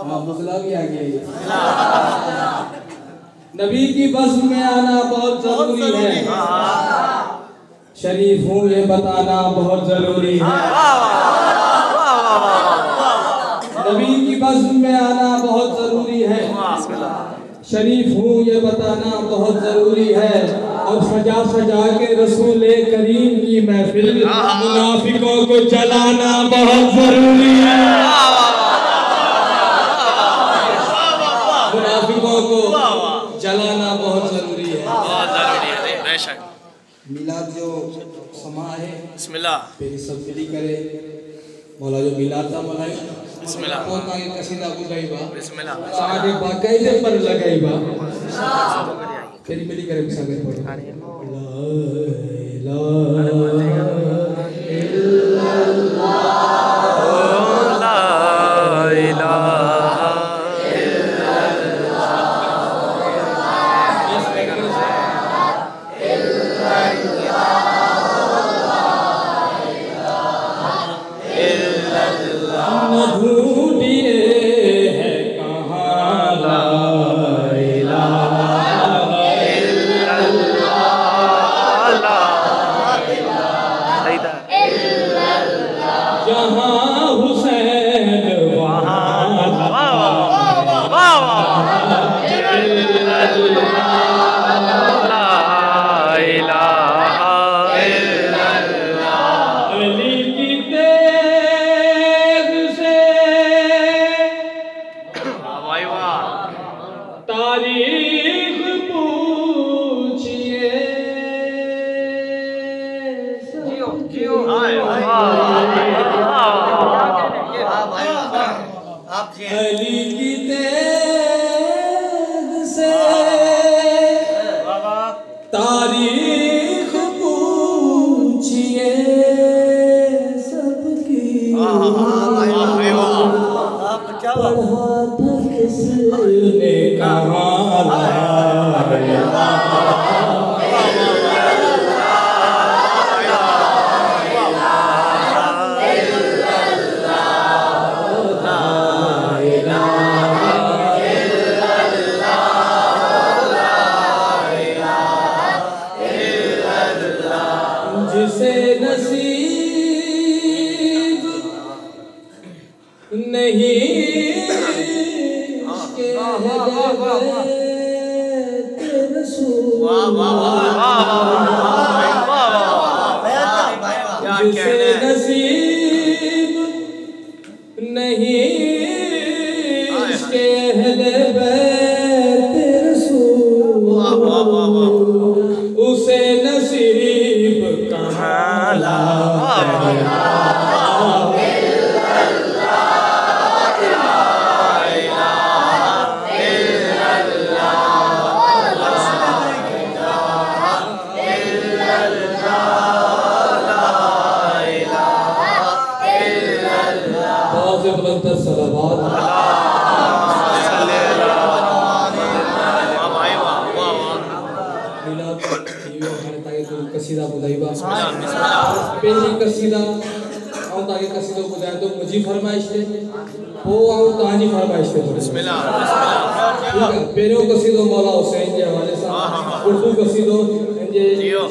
हाँ मुगला भी आ गया। नबी की बज़्म में आना बहुत जरूरी है, शरीफ हूँ ये बताना बहुत जरूरी है। नबी की बज़्म में आना बहुत जरूरी है, शरीफ हूँ ये बताना बहुत जरूरी है। और सजा सजा के रसूल करीम की महफिल मुनाफिकों को जलाना बहुत जरूरी है। मुनाफिकों को जलाना बहुत जरूरी है, बेशक। मिलाद जो समा है बिस्मिल्लाह फिर सब मिली करे मौला जो मिलाद था मनाई बिस्मिल्लाह और ताकि कसीदा बुझाईबा बिस्मिल्लाह साडे बाकायदे पर लगाईबा फिर मिली करे सागर पढ़ो ला इलाहा ढूंढिए है कहाँ ला इलाहा इल्लल्लाह जहाँ हुसैन वहाँ तारीख पूछिए अली की तेज से तारीख पूछिए सबकी पढ़ा था किसने कहा जिसे नसीब नहीं जिसे नसीब नहीं इसके अहले बैत रसूल उसे नसीब कहाँ ला कसीदा बुधाईबा पेंजी कसीदा आऊं ताके कसीदो बुधाए तो मुझी फरमाइश थे वो आऊं ताजी फरमाइश थे बिस्मिल्लाह बिस्मिल्लाह पेरो कसीदो मौला हुसैन के हवाले से उर्दू कसीदो जे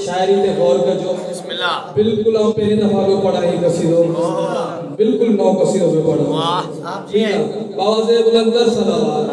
शायरी ते गौर करजो बिस्मिल्लाह बिल्कुल आऊं पहली दफा को पढ़ा ही कसीदो बिल्कुल नौ कसीदो पे पढ़ा वाह आप जी बाबा से बुलंदर सलावत